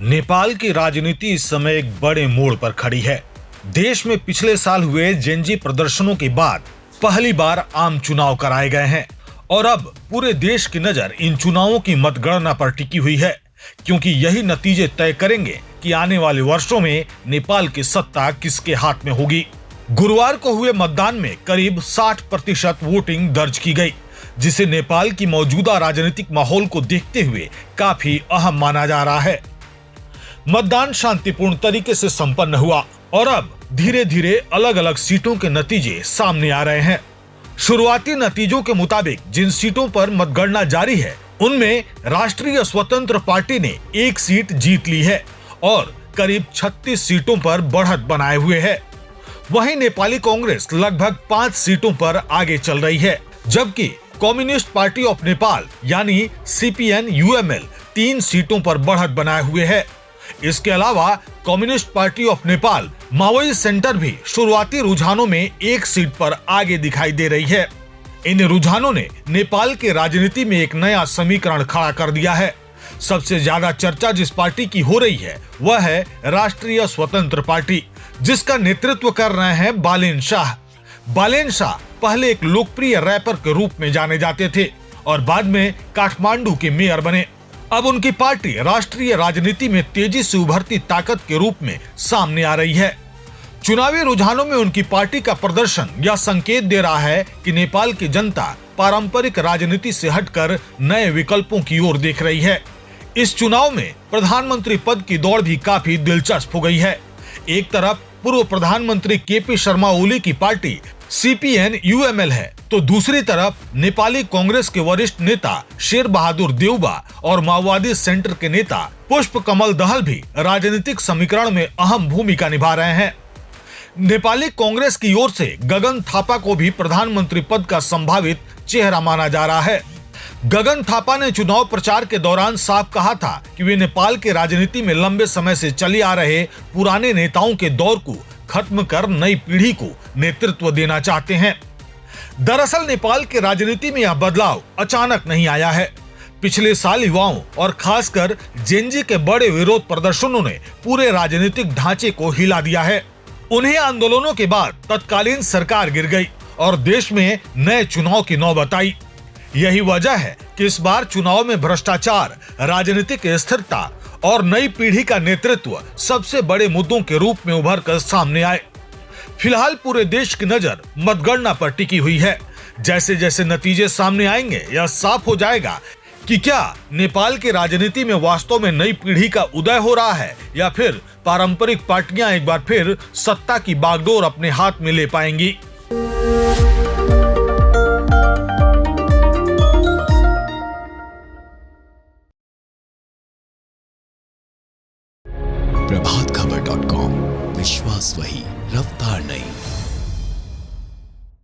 नेपाल की राजनीति इस समय एक बड़े मोड़ पर खड़ी है। देश में पिछले साल हुए जेनजी प्रदर्शनों के बाद पहली बार आम चुनाव कराए गए हैं और अब पूरे देश की नजर इन चुनावों की मतगणना पर टिकी हुई है, क्योंकि यही नतीजे तय करेंगे कि आने वाले वर्षों में नेपाल की सत्ता किसके हाथ में होगी। गुरुवार को हुए मतदान में करीब 60% वोटिंग दर्ज की गई, जिसे नेपाल की मौजूदा राजनीतिक माहौल को देखते हुए काफी अहम माना जा रहा है। मतदान शांतिपूर्ण तरीके से संपन्न हुआ और अब धीरे धीरे अलग अलग सीटों के नतीजे सामने आ रहे हैं। शुरुआती नतीजों के मुताबिक जिन सीटों पर मतगणना जारी है, उनमें राष्ट्रीय स्वतंत्र पार्टी ने 1 सीट जीत ली है और करीब 36 सीटों पर बढ़त बनाए हुए है। वहीं नेपाली कांग्रेस लगभग 5 सीटों पर आगे चल रही है, जबकि कम्युनिस्ट पार्टी ऑफ नेपाल यानी CPN-UML 3 सीटों पर बढ़त बनाए हुए है। इसके अलावा कम्युनिस्ट पार्टी ऑफ नेपाल माओवादी सेंटर भी शुरुआती रुझानों में 1 सीट पर आगे दिखाई दे रही है। इन रुझानों ने नेपाल के राजनीति में एक नया समीकरण खड़ा कर दिया है। सबसे ज्यादा चर्चा जिस पार्टी की हो रही है वह है राष्ट्रीय स्वतंत्र पार्टी, जिसका नेतृत्व कर रहे हैं बालेन शाह। बालेन शाह पहले एक लोकप्रिय रैपर के रूप में जाने जाते थे और बाद में काठमांडू के मेयर बने। अब उनकी पार्टी राष्ट्रीय राजनीति में तेजी से उभरती ताकत के रूप में सामने आ रही है। चुनावी रुझानों में उनकी पार्टी का प्रदर्शन यह संकेत दे रहा है कि नेपाल की जनता पारंपरिक राजनीति से हटकर नए विकल्पों की ओर देख रही है। इस चुनाव में प्रधानमंत्री पद की दौड़ भी काफी दिलचस्प हो गई है। एक तरफ पूर्व प्रधानमंत्री KP शर्मा ओली की पार्टी CPN-UML है, तो दूसरी तरफ नेपाली कांग्रेस के वरिष्ठ नेता शेर बहादुर देउबा और माओवादी सेंटर के नेता पुष्प कमल दहल भी राजनीतिक समीकरण में अहम भूमिका निभा रहे हैं। नेपाली कांग्रेस की ओर से गगन थापा को भी प्रधानमंत्री पद का संभावित चेहरा माना जा रहा है। गगन थापा ने चुनाव प्रचार के दौरान साफ कहा था कि वे नेपाल के राजनीति में लंबे समय से चले आ रहे पुराने नेताओं के दौर को खत्म कर नई पीढ़ी को नेतृत्व देना चाहते हैं। दरअसल नेपाल के राजनीति में यह बदलाव अचानक नहीं आया है। पिछले साल युवाओं और खासकर जेनजी के बड़े विरोध प्रदर्शनों ने पूरे राजनीतिक ढांचे को हिला दिया है। उन्हीं आंदोलनों के बाद तत्कालीन सरकार गिर गई और देश में नए चुनाव की नौबत आई। यही वजह है कि इस बार चुनाव में भ्रष्टाचार, राजनीतिक स्थिरता और नई पीढ़ी का नेतृत्व सबसे बड़े मुद्दों के रूप में उभर कर सामने आए। फिलहाल पूरे देश की नजर मतगणना पर टिकी हुई है। जैसे जैसे नतीजे सामने आएंगे, यह साफ हो जाएगा कि क्या नेपाल की राजनीति में वास्तव में नई पीढ़ी का उदय हो रहा है या फिर पारंपरिक पार्टियां एक बार फिर सत्ता की बागडोर अपने हाथ में ले पाएंगी। प्रभातखबर.com, विश्वास वही, रफ्तार नहीं।